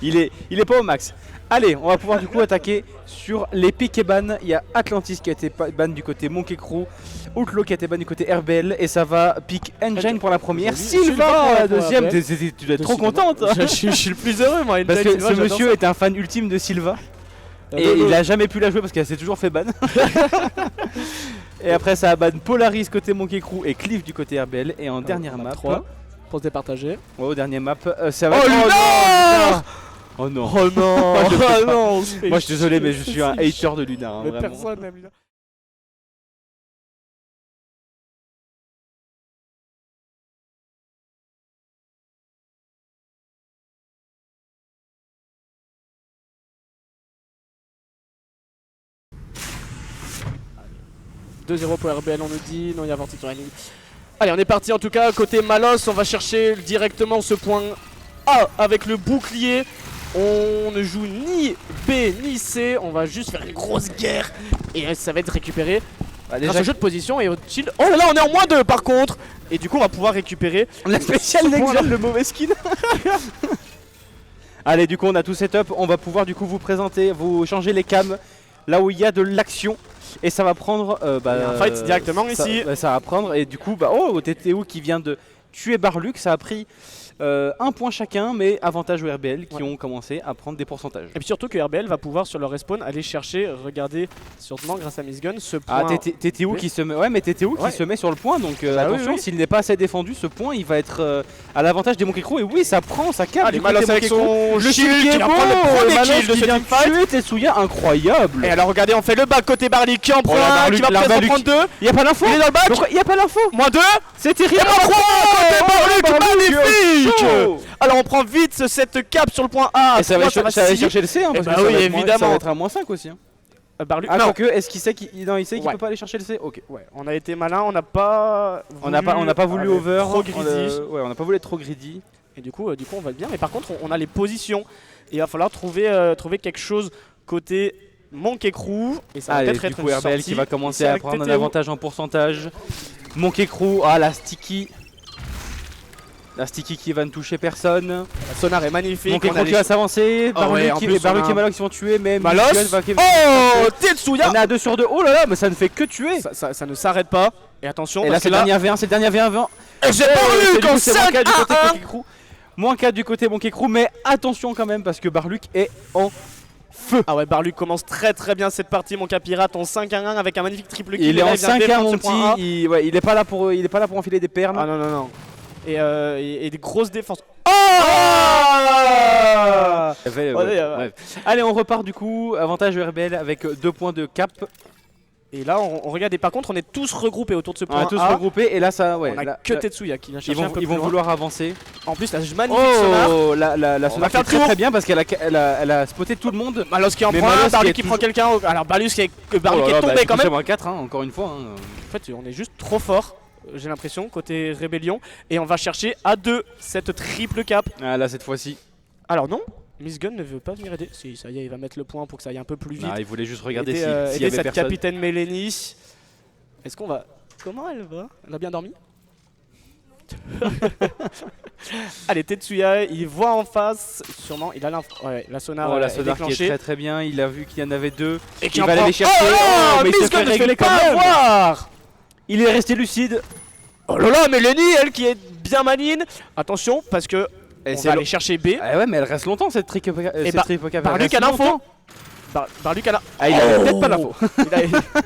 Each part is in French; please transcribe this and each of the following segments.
il est pas au max. Allez, on va pouvoir du coup attaquer sur les piques et ban. Il y a Atlantis qui a été ban du côté Monkey Crew, Outlaw qui a été ban du côté RBL et ça va pick Engine pour la première, Sylva pour la deuxième. Tu dois être trop contente. Je suis le plus heureux moi. Parce que ce monsieur est un fan ultime de Sylva. Et il a jamais pu la jouer parce qu'elle s'est toujours fait ban. Et après ça a ban Polaris côté Monkey Crew et Cliff du côté RBL. Et en dernière map 3 pour se départager. Ouais, au dernier map ça va. Oh non. Oh non. Oh non. Moi je suis désolé mais je suis un hater de Lunar. Mais vraiment. personne n'aime Lunar. « 2-0 pour RBL on nous dit, non il y a Vortex sur la ligne. Allez on est parti en tout cas, côté Malos on va chercher directement ce point A avec le bouclier. On ne joue ni B ni C, on va juste faire une grosse guerre et ça va être récupéré grâce au jeu de position et au shield. Oh là là on est en -2 par contre. Et du coup on va pouvoir récupérer la spéciale next-gen, le mauvais skin. Allez du coup on a tout setup, on va pouvoir du coup vous présenter, vous changer les cams là où il y a de l'action. Et ça va prendre un fight directement ici. Ça va prendre et du coup oh TTO qui vient de tuer Barluc, ça a pris un point chacun mais avantage aux RBL qui ont commencé à prendre des pourcentages. Et puis surtout que RBL va pouvoir sur leur respawn aller chercher, regardez sûrement grâce à Miss Gun ce point. Ah TTO qui se met, ouais mais TTO qui se met sur le point donc attention s'il n'est pas assez défendu ce point il va être à l'avantage des Monkey Crew et oui ça prend, ça capte. Allez Malos avec son shield qui va beau, prendre le premier Malos kill de qui vient cette fight. tuer Tetsuya, incroyable. Et alors regardez on fait le back côté Barluc qui en prend un, qui va peut-être en prendre 2. Il n'y a pas l'info. Il est dans le back. Il n'y a pas l'info. -2. C'est terrible. Et -3 côté Barluc, magnifique. Alors on prend vite cette cap sur le point A. Et ça va chercher le C hein, parce que oui évidemment. Ça va être à -5 aussi hein. Barluc, alors que est-ce qu'il sait qu'il peut pas aller chercher le C? Ok. Ouais, on a été malin, on n'a pas voulu over, trop greedy. Ouais, on n'a pas voulu être trop greedy. Et du coup on va bien. Mais par contre on a les positions. Et il va falloir trouver quelque chose côté Monkey Crew. Et ça va peut-être être une RBL qui va commencer à prendre un avantage en pourcentage. Monkey Crew, la sticky. La sticky qui va ne toucher personne. La sonar est magnifique. Monkey Crew qui va s'avancer. Barluc et Malos qui vont tuer, mais Malos. Oh Tetsuya. On est à 2 sur 2. Oh là là, mais ça ne fait que tuer. Ça ne s'arrête pas. Et attention. Et là c'est le dernier V1, c'est le dernier V1. Et j'ai Barluc en 5 à 1. -4 du côté Monkey Crew, mais attention quand même parce que Barluc est en feu. Ah ouais, Barluc commence très bien cette partie, mon Capirate en 5 à 1 avec un magnifique triple kill. Il est en 5 à 1 mon petit, il est pas là pour enfiler des perles. Ah non. Et des grosses défenses. Allez on repart du coup, avantage RBL avec 2 points de cap. Et là on regarde et par contre on est tous regroupés autour de ce point. On est tous regroupés et là ça on a que Tetsuya qui vient chercher un peu plus loin. Ils vont vouloir avancer. En plus la magnifique sonar. La sonar fait très bien parce qu'elle a spoté tout le monde. Malos qui en prend un, Barluc qui prend quelqu'un. Alors Barluc est tombé quand même. -4 encore une fois. En fait on est juste trop fort. J'ai l'impression côté rébellion. Et on va chercher à 2 cette triple cap. Ah là cette fois-ci. Alors non, Miss Gun ne veut pas venir aider. Si ça y est il va mettre le point pour que ça aille un peu plus vite. Il voulait juste regarder s'il y avait avait cette personne. capitaine Mélanie. Est-ce qu'on va... Comment elle va? Elle a bien dormi? Allez Tetsuya, il voit en face, sûrement, il a la sonar, la sonar qui est très bien, il a vu qu'il y en avait 2. Et il va aller les chercher. Mais il se fait régler quand même. Il est resté lucide. Oh là là, Mélanie, elle qui est bien maligne. Attention, parce que on va aller chercher B. Ah ouais, mais elle reste longtemps cette triple cap. Barluc a l'info. Barluc a l'info. Il avait peut-être pas l'info.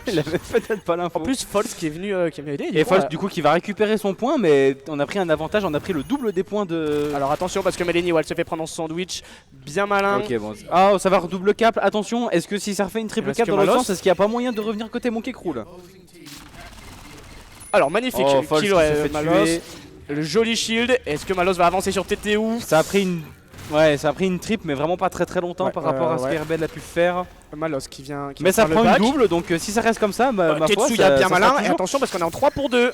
Il avait peut-être pas l'info. En plus, Fols qui est venu aider. Et Fols du coup qui va récupérer son point, mais on a pris un avantage, on a pris le double des points de... Alors attention parce que Mélanie, elle se fait prendre en sandwich. Bien malin. Ok bon. Ah ça va redouble cap, attention, est-ce que si ça refait une triple cap dans l'autre sens, est-ce qu'il n'y a pas moyen de revenir côté Monkey Crew là? Alors magnifique kill, Malos. Le joli shield. Est-ce que Malos va avancer sur TTU? Ça a pris une trip mais vraiment pas très longtemps par rapport à ce qu'RBL a pu faire. Malos qui vient. Mais ça prend une double donc si ça reste comme ça, ma foi, Tetsuya bien malin. Et attention parce qu'on est en 3 pour 2.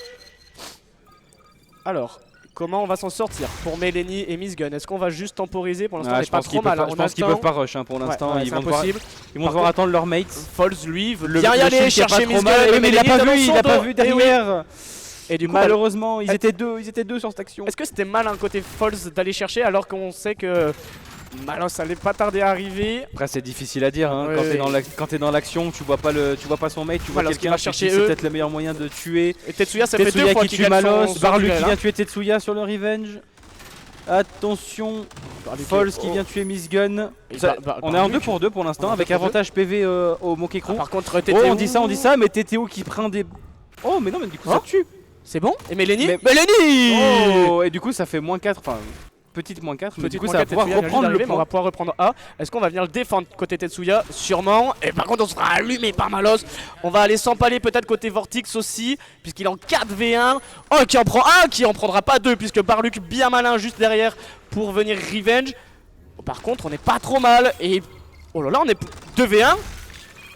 Alors, comment on va s'en sortir pour Mélanie et Miss Gun? Est-ce qu'on va juste temporiser? Pour l'instant, on est pas trop mal. Je pense qu'ils peuvent pas rush pour l'instant. Ils vont devoir attendre leur mates. Fols lui veut bien y aller chercher Miss Gun. Mais il a pas vu derrière. Et du coup, malheureusement, ils étaient deux sur cette action. est-ce que c'était mal un côté Falls d'aller chercher alors qu'on sait que Malos allait pas tarder à arriver? Après c'est difficile à dire, hein. Ouais, Quand t'es dans l'action, tu vois pas son mate, tu vois Malos qui quelqu'un, va c'est chercher peut-être le meilleur moyen de tuer. Et Tetsuya, ça fait 2 Tetsuya fois qui qu'il tue gagne Malos, son Barlu duel, qui hein. vient tuer Tetsuya sur le revenge. Attention, Falls qui vient tuer Miss Gun. Et On est en Barlu 2 pour 2 pour l'instant, en avec 2 pour 2. avantage PV au Monkey Crew. Par contre, Oh, TTO, on dit ça, mais TTO qui prend des... Oh mais non, mais du coup ça Oh. tue. c'est bon? Et Mélanie? Mais- Mélanie! Oh, et du coup ça fait moins 4, enfin petite moins 4, mais du coup ça va Tetsuya pouvoir vient juste reprendre le d'arriver, mais on point. va pouvoir reprendre A. Est-ce qu'on va venir le défendre côté Tetsuya? Sûrement. Et par contre, on sera allumé par Malos. On va aller s'empaler peut-être côté Vortex aussi, puisqu'il est en 4v1. Oh, qui en prend un, qui en prendra pas deux, puisque Barluc bien malin juste derrière pour venir revenge. Par contre, on n'est pas trop mal. Et oh là là, on est 2v1.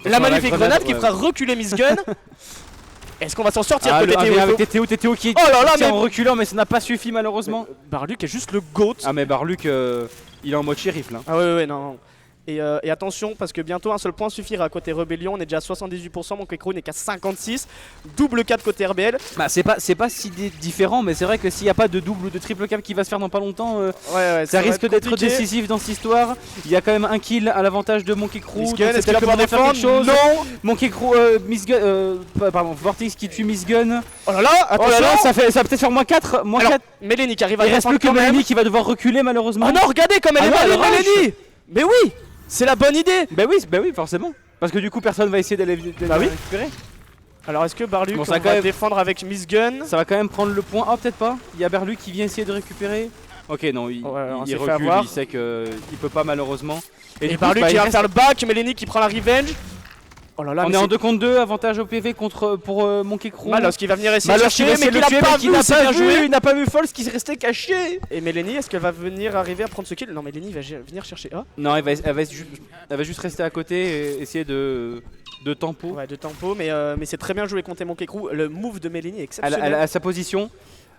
La la magnifique grenade qui ouais. fera reculer Miss Gun. Est-ce qu'on va s'en sortir Ah, côté le 1v1 Théo? avec TTO qui Oh là là, tient mais en reculant, mais ça n'a pas suffi malheureusement. Barluc est juste le GOAT. Ah mais Barluc, il est en mode shérif là. Ah ouais, non. Et attention parce que bientôt un seul point suffira côté Rébellion, on est déjà à 78%, mon Kekro n'est qu'à 56. Double 4 côté RBL. Bah c'est pas si différent, mais c'est vrai que s'il n'y a pas de double ou de triple cap qui va se faire dans pas longtemps, ça risque d'être décisif dans cette histoire. Il y a quand même un kill à l'avantage de Monkey Crew. Miss Gun, est-ce qu'il va pouvoir défendre? chose. Non. Monkey Crew, Miss Gun, pardon, Vortex qui tue Miss Gun. Oh là là, Oh attention. là là, ça va peut-être faire moins 4. Moins Alors, 4. Mélanie qui arrive à Il reste défendre plus que quand même. Mélanie qui va devoir reculer malheureusement. Oh non, regardez comme elle Ah est non, malin, elle rush. Mélanie. Mais oui, c'est la bonne idée. Bah oui, forcément. Parce que du coup personne va essayer d'aller Bah oui. récupérer. Alors est-ce que Barluc Bon, ça on va quand va même- défendre avec Miss Gun? Ça va quand même prendre le point. Oh peut-être pas. Il y a Barluc qui vient essayer de récupérer. Ok non, il, Ouais, on il s'est fait recule, avoir. il sait qu'il peut pas malheureusement. Et du coup, Barluc bah, qui il va reste- faire le back, Mélanie qui prend la revenge. Oh là là, On mais est en c'est 2 contre 2, avantage au PV pour Monkey Crew. Malos qui va venir essayer de Malos chercher, qui va essayer mais de qui le n'a tuer, pas mais qui vu, n'a c'est pas bien vu, joué. il n'a pas vu Falls qui s'est resté caché. Et Mélanie, est-ce qu'elle va venir arriver à prendre ce kill? Non, Mélanie va venir chercher A. Non, elle va juste rester à côté et essayer de tempo. Ouais, de tempo, mais c'est très bien joué contre Monkey Crew. Le move de Mélanie est Elle exceptionnel. a sa position.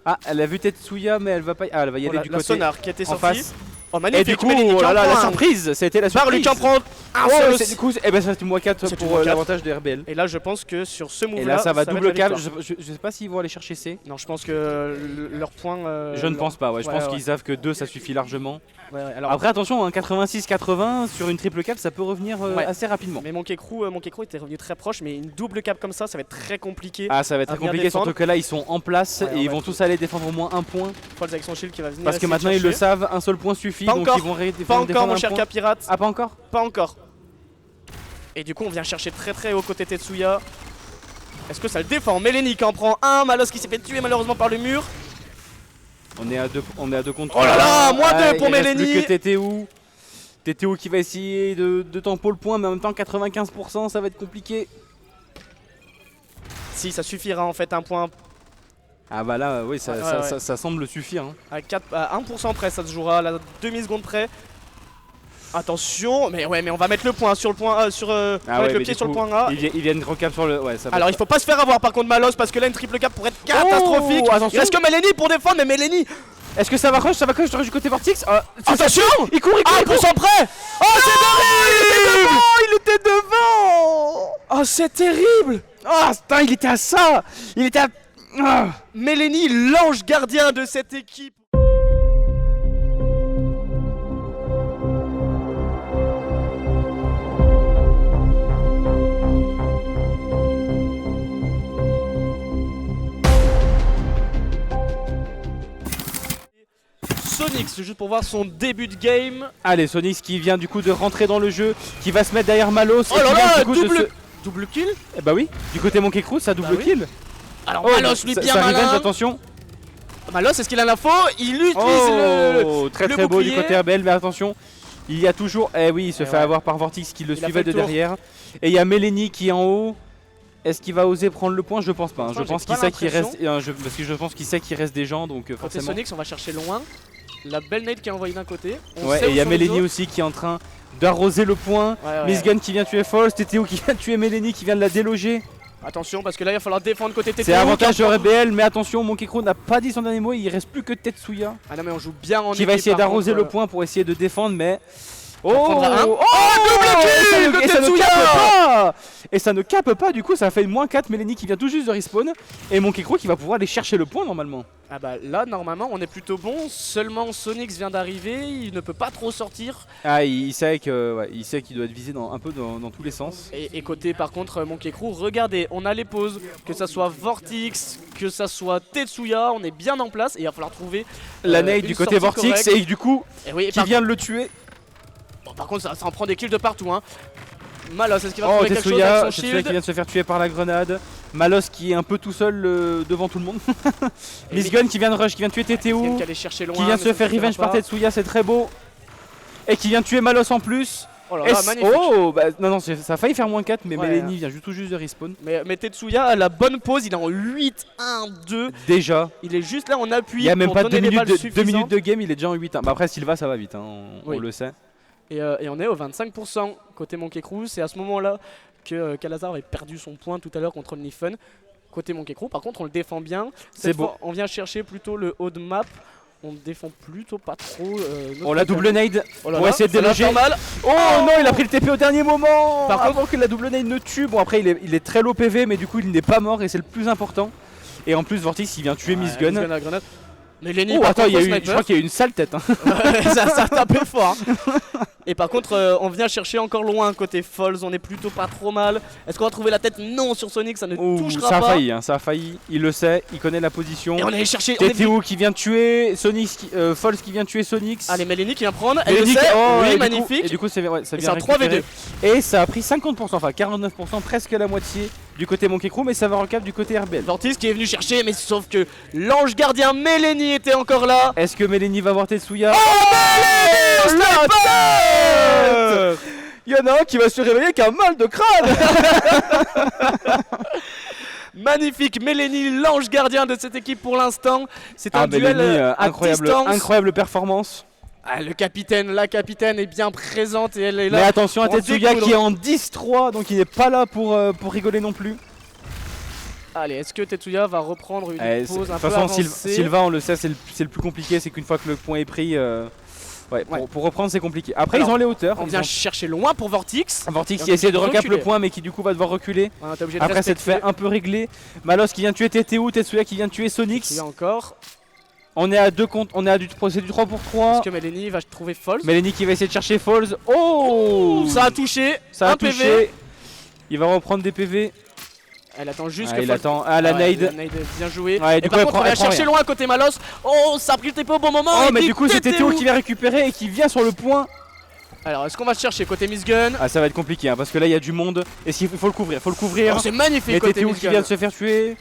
Ah, elle a vu Tetsuya, mais elle va y aller Oh, du la côté sonar qui était en sortie. face. Oh, Et magnifique, du coup, Mélanie oh qui là en là, prend la un. surprise, ça a été la surprise. Barluc en prend un Oh, seul. du coup, eh ben ça fait moins 4 C'est pour moins 4. l'avantage de RBL. Et là, je pense que sur ce move-là, Et là, ça va être double la cap. victoire. Je sais pas s'ils vont aller chercher C. Non, je pense que leur point. Je ne pense pas, ouais. Je Ouais, pense ouais. qu'ils savent que 2 ça suffit largement. Ouais, alors, Après, attention, un 86-80 sur une triple cap, ça peut revenir Ouais. assez rapidement. mais Monkey Crew était revenu très proche, mais une double cap comme ça va être très compliqué. Ah, ça va être à très venir compliqué, défendre. surtout que là, ils sont en place Ouais, et ils ouais. vont tous aller défendre au moins un point. Falls avec son shield qui va venir. Parce que essayer de maintenant, ils le chercher. savent, un seul point suffit. Pas Donc, encore. ils vont Pas défendre encore, mon un cher point. Capirate. Ah, pas encore. Pas encore. Et du coup, on vient chercher très très haut côté Tetsuya. Est-ce que ça le défend? Mélanie qui en prend un. Malos qui s'est fait tuer malheureusement par le mur. On est à 2 contre Oh là là, trois. moins deux Ah, pour il reste Mélanie. plus que TTO. TTO qui va essayer de tempo le point, mais en même temps 95%, ça va être compliqué. Si, ça suffira en fait, un point Ah bah là, oui, ça, Ouais, ça, ouais. ça semble suffire. Hein. à 1% près, ça se jouera à la demi-seconde près. Attention, mais ouais, mais on va mettre le point sur le point A, on va mettre le mais pied du sur le coup, point A. Ils viennent recap sur le... Ouais, ça va Alors être- il faut pas se faire avoir par contre Malos parce que là une triple cap pourrait être catastrophique. Oh, attention. Il reste que Mélanie pour défendre, mais Mélanie. Est-ce que ça va rush du côté Vortex? Attention, Il court, il court, il court. 1% près. Oh c'est terrible. Il était devant. Oh c'est terrible. Ah, putain, il était à ça. Il était à... Ah. Mélanie, l'ange gardien de cette équipe. Sonic, c'est juste pour voir son début de game. Allez, Sonic qui vient du coup de rentrer dans le jeu, qui va se mettre derrière Malos. Oh et là qui vient, là, du coup, de se- double kill. Eh bah oui, du côté Monkey Crew, ça double Bah oui. kill. Alors Oh, Malos lui ça- bien ça revenge, malin. attention. Malos, est-ce qu'il a l'info? Il utilise le... Oh, très le très beau du bouclier. côté RBL, mais attention, il y a toujours... Eh oui, il se Eh fait ouais. avoir par Vortex qui le Il a suivait fait le de tour. derrière. Et il y a Mélanie qui est en haut. Est-ce qu'il va oser prendre le point? Je pense pas. hein. Franchement, Je pense j'ai qu'il pas sait qu'il reste... l'impression. parce que je pense qu'il sait qu'il reste des gens, donc Côté forcément... Sonic, on va chercher loin. La belle nade qui est envoyée d'un côté. On Ouais, sait et où il y a sont les Mélanie autres. aussi qui est en train d'arroser le point. Ouais, ouais, Miss ouais. Gun qui vient tuer Falls, TTO qui vient tuer Mélanie, qui vient de la déloger. Attention parce que là il va falloir défendre côté TTO. C'est avantage de qui en- RBL, mais attention, Monkey Crew n'a pas dit son dernier mot, il reste plus que Tetsuya Ah non mais on joue bien en qui va équipe, essayer par d'arroser contre, le point pour essayer de défendre, mais Oh, prendra un. oh, double kill de Tetsuya. Et ça ne cape pas, du coup ça fait une -4. Melanie qui vient tout juste de respawn. Et Monkey Crew qui va pouvoir aller chercher le point normalement. Ah bah là normalement on est plutôt bon, seulement Sonic vient d'arriver, il ne peut pas trop sortir. Ah, il sait qu'il doit être visé un peu dans tous les sens. Et côté par contre Monkey Crew, regardez, on a les pauses, que ça soit Vortix, que ça soit Tetsuya, on est bien en place et il va falloir trouver la nade du côté Vortix correcte. et du coup Et oui, qui vient de le tuer. Bon, par contre ça en prend des kills de partout hein. Malos, est-ce qu'il va Oh, trouver quelque chose avec son Tetsuya qui shield? vient de se faire tuer par la grenade. Malos qui est un peu tout seul devant tout le monde. Miss Gun qui vient de rush, qui vient de tuer TTU. Qui allait chercher loin, Qui vient de se faire revenge par Tetsuya, c'est très beau. Et qui vient de tuer Malos en plus. Oh là là, magnifique. Oh bah, non, ça a failli faire -4, mais Ouais. Melanie vient tout juste de respawn. Mais Tetsuya a la bonne pause, il est en 8-1-2. Déjà. Il est juste là en appui. Il y a même pour pas 2 donner les minutes, balles 2 minutes suffisantes. de game, il est déjà en 8. Bah après Silva ça va vite, hein, Oui. on le sait. Et on est au 25% côté Monkey Crew. C'est à ce moment-là que Kalazar avait perdu son point tout à l'heure contre Onlyfun. Côté Monkey Crew, par contre, on le défend bien. C'est beau. On vient chercher plutôt le haut de map. On défend plutôt pas trop. Oh la double nade. Oh là On va là, essayer de ça va déloger. faire mal. Oh non, il a pris le TP au dernier moment. Par Avant que la double nade ne tue. Bon après il est très low PV, mais du coup il n'est pas mort et c'est le plus important. Et en plus Vortix il vient tuer Miss Gun. Miss Gun à la grenade. Mais Lenny, Oh par attends, contre, je crois qu'il y a eu une sale tête. Hein. ça tapait fort. Hein. Et par contre, on vient chercher encore loin côté Falls. On est plutôt pas trop mal. Est-ce qu'on va trouver la tête? Non, sur Sonic, ça ne touchera ça a pas. failli, hein, ça a failli. Il le sait, il connaît la position. Et on est allé chercher. TTU qui vient tuer Sonic, Falls qui vient tuer Sonic. Allez, Melanie qui vient prendre. Elle le Melanie sait. oh, oui, et magnifique. Et du coup, ça vient c'est un récupérer. 3v2. Et ça a pris 50%, enfin 49%, presque la moitié du côté Monkey Crew, mais ça va recap du côté RBL. Vortis qui est venu chercher, mais sauf que l'ange gardien Melanie était encore là. Est-ce que Melanie va voir Tetsuya? Oh, Melanie, il y en a un qui va se réveiller avec un mal de crâne. Magnifique, Melanie, l'ange gardien de cette équipe pour l'instant. C'est un duel Melanie, à distance. incroyable performance. Ah, la capitaine est bien présente et elle est là. Mais attention à pour Tetsuya découdre. qui est en 10-3, donc il n'est pas là pour rigoler non plus. Allez, est-ce que Tetsuya va reprendre une pause un de peu toute façon, avancée? Silva, on le sait, c'est le plus compliqué, c'est qu'une fois que le point est pris, pour reprendre c'est compliqué. Après Alors, ils ont les hauteurs. On vient chercher loin pour Vortix. Vortix Et qui on essaie de reculer. recap le point, mais qui du coup va devoir reculer. On est obligé de Après cette respecter. fait un peu réglé. Malos qui vient tuer TTU, Tetsuya qui vient tuer Sonic. Il y a encore. On est à 2 comptes, c'est du 3 pour 3. Est-ce que Melanie va trouver Falls? Melanie qui va essayer de chercher Falls. Oh, Ça a touché. ça a un PV. touché. Il va reprendre des PV. Elle attend juste Ah, que il Falls- attend. Ah, la ouais, nade. la nade est bien jouée. Ouais, Et du coup, par elle contre, prend- on va elle prend chercher rien. loin côté Malos. Oh, ça a pris le TP au bon moment. Oh, et mais puis du coup c'est TTU qui vient récupérer et qui vient sur le point. Alors, est-ce qu'on va chercher côté Miss Gun? Ah, ça va être compliqué hein, parce que là il y a du monde. Et il faut le couvrir, Oh, c'est magnifique Mais côté TTU Miss qui Gun. vient de se faire tuer.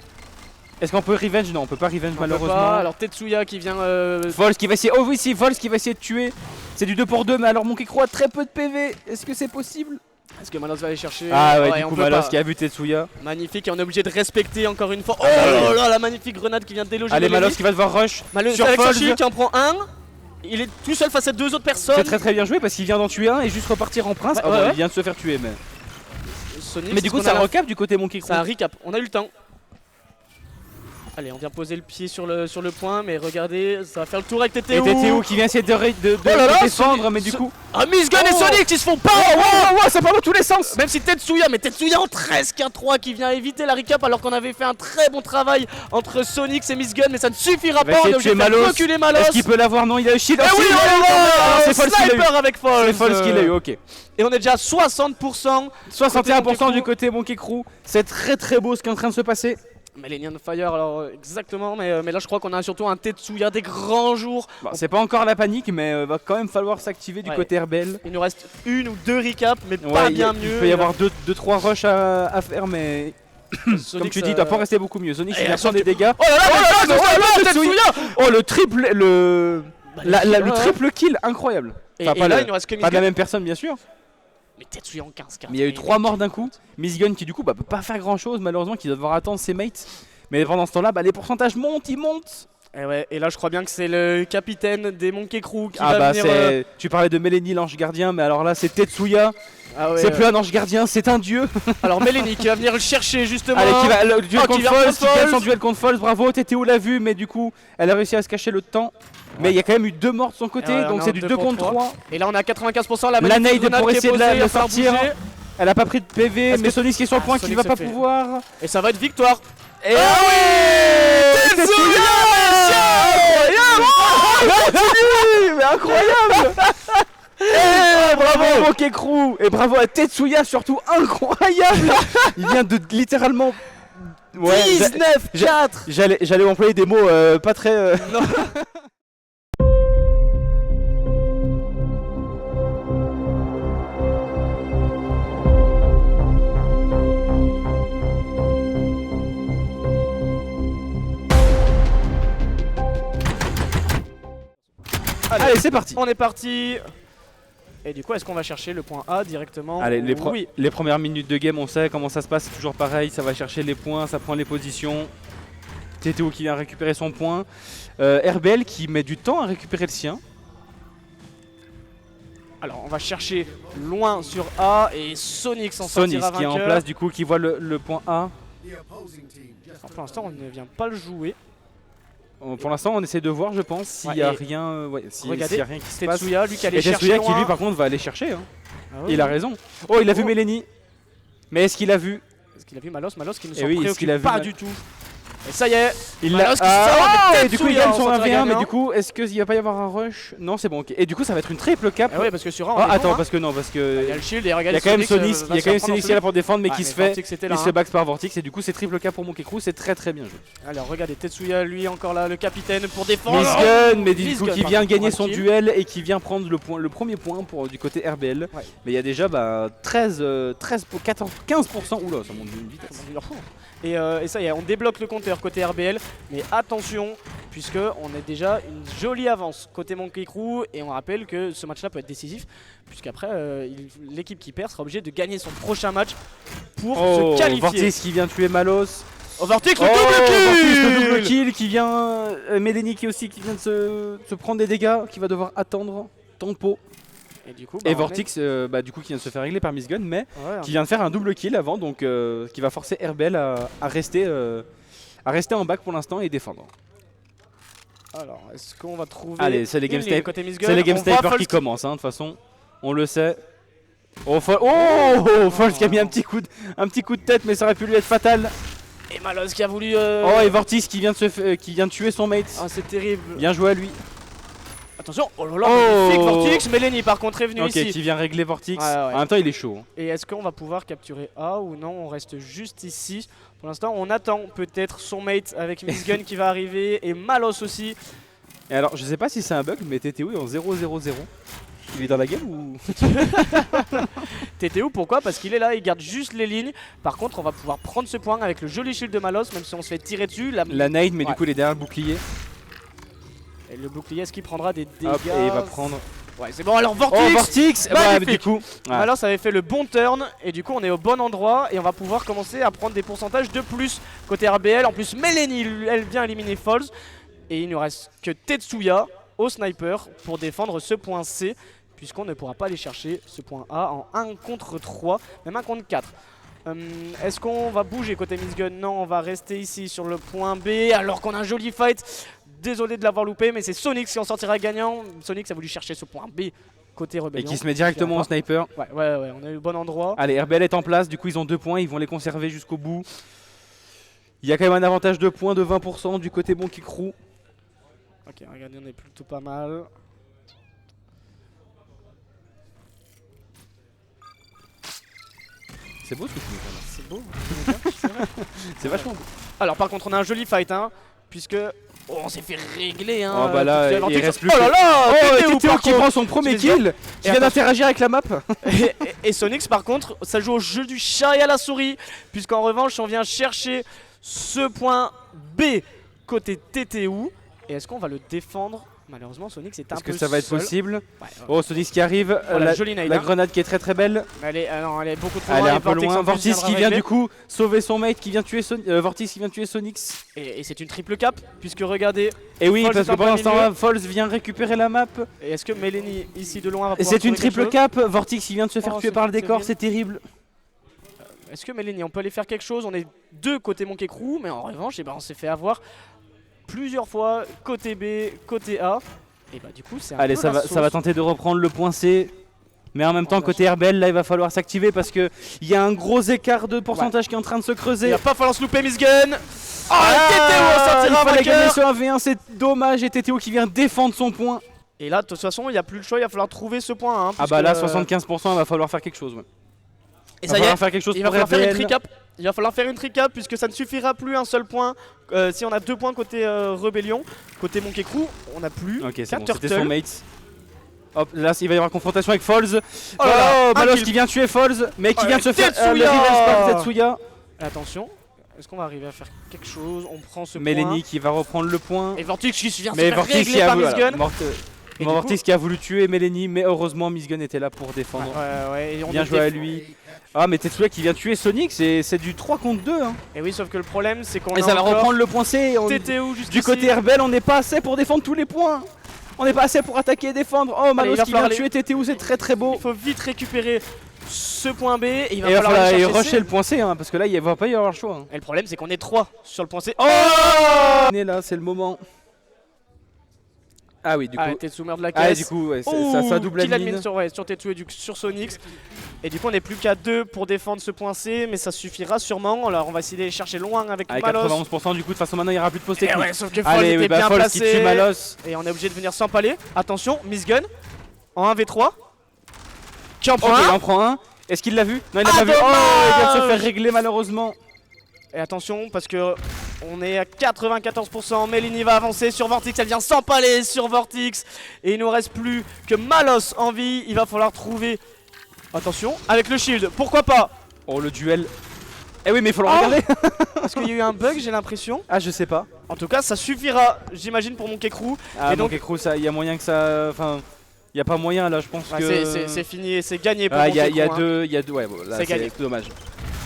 Est-ce qu'on peut revenge? Non, on peut pas revenge On peut malheureusement. pas. Alors, Tetsuya qui vient. Vols qui va essayer. Oh oui, si, Vols qui va essayer de tuer. C'est du 2 pour 2, mais alors Monkey Crew a très peu de PV. Est-ce que c'est possible? Est-ce que Malos va aller chercher? Ah ouais, et du on coup peut Malos pas. qui a vu Tetsuya. Magnifique, et on est obligé de respecter encore une fois. Oh ouais. là là, la magnifique grenade qui vient de déloger. Allez, Melanie. Malos qui va devoir rush. Malos sur avec Falls. Sachi qui en prend un. Il est tout seul face à 2 autres personnes. C'est très bien joué parce qu'il vient d'en tuer un et juste repartir en prince. Ouais, Ah bon, ouais. il vient de se faire tuer, mais. Sonic, Mais du coup, ça recap du côté Monkey Crew. Ça recap, on a eu le temps. Allez, on vient poser le pied sur le point, mais regardez, ça va faire le tour avec TTU. Et TTU qui vient essayer de là là, défendre, mais du coup. Ah, Miss Gun et Oh. Sonic qui se font pas. Oh, ça part dans tous les sens. Même si Tetsuya, mais Tetsuya en 13-3 qui vient éviter la recap alors qu'on avait fait un très bon travail entre Sonic et Miss Gun, mais ça ne suffira Il va pas. On essayer est de obligé de tuer faire Malos. reculer Malos. Est-ce qu'il peut l'avoir? Non, il a eu shield. Eh oui, shield. on l'a. C'est Falls qui l'a eu. Sniper avec Falls. C'est Falls qui l'a eu, ok. Et on est déjà à 60%. 61% du Crew. côté Monkey Crew. C'est très beau ce qui est en train de se passer. Melanie on fire, alors exactement, mais là je crois qu'on a surtout un Tetsuya des grands jours. Bon, c'est pas encore la panique, mais va quand même falloir s'activer du Ouais. côté RBL. Il nous reste 1 ou 2 recaps, mais Ouais, pas il bien mieux. peut y avoir 2-3 rushs à faire, mais Sonic, comme tu dis, il doit pas rester beaucoup mieux. Sonic Et il la prend des dégâts. Oh là là, Oh là là, Tetsuya. Oh le triple, le Ouais. triple kill incroyable. Et, Enfin, et pas là le- il nous reste que Miss Pas de la Gun. même personne bien sûr, Mais Tetsuya en 15-4. mais il y a eu 3 morts d'un coup. Miss Gun qui du coup peut pas faire grand chose malheureusement, qui doit devoir attendre ses mates. Mais pendant ce temps là, les pourcentages montent, ils montent. Et là je crois bien que c'est le capitaine des Monkey Crew qui Ah va bah venir... tu parlais de Melanie l'ange gardien, mais alors là c'est Tetsuya. Ah ouais, C'est plus un ange gardien, c'est un dieu. Alors Melanie qui va venir le chercher justement. Allez, qui va le duel Oh, contre qui vient Foles, contre qui gagne son Foles. duel contre Foles. Bravo, TTO l'a vu, mais du coup, elle a réussi à se cacher le temps. Mais il y a quand même eu 2 morts de son côté, Ouais, on donc est c'est en du 2 2 contre contre 3. Et là on a 95%, la La magnifique nade grenade pour qui est essayer de posée, le à faire sortir. bouger. Elle a pas pris de PV, Est-ce mais que- Sonic qui est sur le point, qui Sonic va se pas fait. pouvoir. Et ça va être victoire. Et ah oui, Tetsuya, mais incroyable. Bravo Monkey Crew et bravo à Tetsuya surtout, incroyable. Il vient de littéralement 19-4. J'allais employer des mots pas très Allez, c'est parti. On est parti. Et du coup, est-ce qu'on va chercher le point A directement? Allez, Oui. les premières minutes de game, on sait comment ça se passe, c'est toujours pareil, ça va chercher les points, ça prend les positions. TTO qui vient récupérer son point. RBL qui met du temps à récupérer le sien. Alors, on va chercher loin sur A et Sonic s'en Sonic sortira qui est en vainqueur. place du coup, qui voit le point A. Alors, pour l'instant, on ne vient pas le jouer. Pour l'instant, on essaie de voir, je pense, s'il Ouais, n'y a et rien, s'il regardez, y a rien qui se passe. Tetsuya, lui qui allait Et chercher Tetsuya qui loin. lui par contre va aller chercher. Hein. Ah ouais, Il a ouais. raison. Oh, il a vu Oh. Melanie. Mais est-ce qu'il a vu? Est-ce qu'il a vu Malos qui ne Eh s'en oui, est-ce qu'il a préoccupe vu pas du tout. Et ça y est, Il Malos qui sort de et du coup il Tetsuya gagne en son sortant 1v1, mais gagnant. du coup est-ce qu'il va pas y avoir un rush? Non, c'est bon, ok. Et du coup ça va être une triple cap. Ah ouais, parce que sur A, on Ah, est attends, bon, hein. parce que non, parce que Il y a le shield et il regardez y a quand même Sonic, Sonic, il y a quand même Sonic qui est là pour défendre, mais Ouais, qui se mais fait, Vortex était il là, se hein. fait back par Vortex, et du coup c'est triple cap pour Monkey Crew, c'est très très bien joué. Alors regardez Tetsuya, lui encore là, le capitaine pour défendre. Miss Gun, mais du Miss coup Gun, qui par vient contre, gagner pour son un kill. duel et qui vient prendre le premier point pour du côté RBL. Ouais. Mais il y a déjà 13, 14, 15%, oula ça monte d'une vitesse. Et ça y est, on débloque le compteur côté RBL, mais attention, puisque on a déjà une jolie avance côté Monkey Crew, et on rappelle que ce match-là peut être décisif, puisqu'après l'équipe qui perd sera obligée de gagner son prochain match pour se qualifier. Vortex qui vient tuer Malos. Oh, Vortex, le Vortex, le double double kill. kill qui vient. Melanie qui aussi qui vient de se prendre des dégâts, qui va devoir attendre tempo. Et du coup, Et on est- Vortex du coup qui vient de se faire régler par Miss Gun, mais Ouais, qui vient de faire un double kill avant, donc qui va forcer RBL à rester en back pour l'instant et défendre. Alors, est-ce qu'on va trouver. Allez, c'est les game une ligne snipe- côté Miss Gun? C'est les game On va snipers qui False- commencent, hein, de toute façon, on le sait. Oh, Foles qui a mis un petit coup de tête, mais ça aurait pu lui être fatal. Et Malos qui a voulu. Oh, et Vortex qui vient de tuer son mate. Ah, c'est terrible. Bien joué à lui. Attention, oh là là, Oh. magnifique Vortex. Melanie par contre est venue Ok, ici. qui vient régler Vortex. Ouais, ouais. En même temps, il est chaud. Hein. Et est-ce qu'on va pouvoir capturer A ou non? On reste juste ici. Pour l'instant, on attend peut-être son mate avec Miss Gun qui va arriver et Malos aussi. Et alors, je sais pas si c'est un bug, mais TTO est en 0-0-0. Il est dans la game ou TTO, pourquoi? Parce qu'il est là, il garde juste les lignes. Par contre, on va pouvoir prendre ce point avec le joli shield de Malos, même si on se fait tirer dessus. la nade, mais Ouais. du coup, il est derrière le bouclier. Et le bouclier, est-ce qu'il prendra des dégâts? Hop, et il va prendre. Ouais, c'est bon, alors Oh, Vortex. Vortex. Magnifique. Du coup, ouais. Malos avait fait le bon turn et du coup on est au bon endroit et on va pouvoir commencer à prendre des pourcentages de plus côté RBL. En plus Melanie elle vient éliminer Foles et il ne reste que Tetsuya au sniper pour défendre ce point C, puisqu'on ne pourra pas aller chercher ce point A en 1 contre 3, même 1 contre 4. Est-ce qu'on va bouger côté Miss Gun? Non, on va rester ici sur le point B alors qu'on a un joli fight. Désolé de l'avoir loupé, mais c'est Sonic qui en sortira gagnant. Sonic a voulu chercher ce point B côté Et rébellion. qui se met directement au sniper. Ouais, on est au bon endroit. Allez, RBL est en place, du coup ils ont 2 points, ils vont les conserver jusqu'au bout. Il y a quand même un avantage de points de 20% du côté Monkey Crew. Ok, regardez, on est plutôt pas mal. C'est beau ce que tu nous fais là. C'est beau, c'est vrai. C'est vachement beau. Alors par contre, on a un joli fight, hein, puisque oh, on s'est fait régler, hein. Oh bah là, tout il reste plus Oh là que- là, Oh, TTO, TTO par qui contre. prend son premier Miss Gun. kill, qui Et vient attends. d'interagir avec la map. et Sonic, par contre, ça joue au jeu du chat et à la souris, puisqu'en revanche, on vient chercher ce point B côté TTO. Et est-ce qu'on va le défendre Malheureusement, Sonic c'est un Est-ce peu que ça va être seul. possible? Ouais, Oh, Sonic qui arrive, la jolie nade, la hein. grenade qui est très très belle. Elle est beaucoup trop Elle loin. est et un peu Vortex loin. en plus Vortex qui viendra vient régler. du coup sauver son mate, qui vient tuer Vortex qui vient tuer Sonix. Et c'est une triple cap, puisque regardez. Et oui, Foles parce est que en pendant plein ce temps-là, milieu. Foles vient récupérer la map. Et est-ce que Melanie, ici de loin, va pouvoir C'est une trouver quelque triple chose? cap. Vortex qui vient de se faire Oh, tuer c'est par le vite, décor, c'est c'est terrible. Est-ce que Melanie, on peut aller faire quelque chose? On est deux côté Monkey Crew, mais en revanche, eh ben, on s'est fait avoir plusieurs fois côté B, côté A. Et bah du coup, c'est un Allez, peu ça la va sauce. tenter de reprendre le point C. Mais en même temps, côté RBL, là, il va falloir s'activer parce qu'il y a un gros écart de pourcentage qui est en train de se creuser. Il va pas falloir se louper, Miss Gun. Oh, Ah, TTO sortira il fallait gagner vainqueur. ce 1v1, c'est dommage. Et TTO qui vient défendre son point. Et là, de toute façon, il n'y a plus le choix, il va falloir trouver ce point. Hein, Ah bah là, 75%, il va falloir faire quelque chose. Ouais. Et Il ça va y est, falloir faire quelque chose il va pour falloir faire une RBL. tricap. Il va falloir faire une tricap puisque ça ne suffira plus un seul point. Si on a 2 points côté Rébellion, côté Monkey Crew, on n'a plus. Ok, c'est qu'un bon, c'était Turtle. son mate. Hop, là, il va y avoir confrontation avec Falls. Oh là là, un Malos kill. qui vient tuer Falls, mais qui Oh, vient de se faire Tetsuya. le revenge par Tetsuya. Attention, est-ce qu'on va arriver à faire quelque chose? On prend ce Melanie qui va reprendre le point. point. Et Vortex qui vient se Mais faire Vortex régler qui a par voulu, Miss Gun. Et du Vortex qui a voulu tuer Melanie, mais heureusement Miss Gun était là pour défendre. Ouais, et on Bien était- joué à lui. Ah, mais Tetsuya qui vient tuer Sonic, c'est du 3 contre 2. Hein. Et oui, sauf que le problème, c'est qu'on Et a ça va encore reprendre le point C. TTO juste Du côté RBL, on n'est pas assez pour défendre tous les points. On n'est pas assez pour attaquer et défendre. Oh, Malos il va qui vient falloir tuer TTO, c'est très très beau. Il faut vite récupérer ce point B et il va Et il va falloir falloir aller aller chercher rusher C. le point C, hein, parce que là, il va pas y avoir le choix. Hein. Et le problème, c'est qu'on est 3 sur le point C. Oh, on est là, c'est le moment. Ah oui, du coup. Ah, Tetsumer de la Ah, caisse. du coup, ouais, Ouh, ça double kill admin. admin sur Tetsu et sur Sonix. Et du coup, on n'est plus qu'à 2 pour défendre ce point C, mais ça suffira sûrement. Alors, on va essayer d'aller chercher loin avec Avec Malos. 91%, du coup, de toute façon, maintenant, il n'y aura plus de pause Et technique. ouais, sauf que Foles Allez, était oui, bah, bien Foles placé. qui tue Malos. Et on est obligé de venir s'empaler. Attention, Miss Gun en 1v3. Qui en Ok, prend il un. en prend un. Est-ce qu'il l'a vu? Non, il l'a Ah, pas vu. Oh, il vient de se dommage. faire régler, malheureusement. Et attention, parce que on est à 94%. Melanie va avancer sur Vortex. Elle vient s'empaler sur Vortex. Et il nous reste plus que Malos en vie. Il va falloir trouver. Attention, avec le shield. Pourquoi pas? Oh, le duel. Eh oui, mais il faut le Oh. regarder. Parce qu'il y a eu un bug, j'ai l'impression. Ah, je sais pas. En tout cas, ça suffira, j'imagine, pour mon Kekru. Ah, Et donc, donc- il y a moyen que ça. Enfin, il y a pas moyen là, je pense Ah, que. c'est fini et c'est gagné pour Ah, mon il y a Kekru, hein. deux. Il y a deux. Ouais, bon, là, C'est gagné. c'est dommage.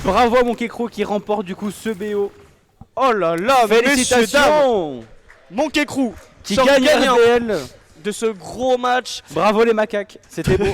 Bravo à mon Kekro qui remporte du coup ce BO. Oh là là, messieurs, dames, Félicitations. mon Kekru Qui sort gagne gagnant RBL. de ce gros match. Bravo les macaques, c'était beau.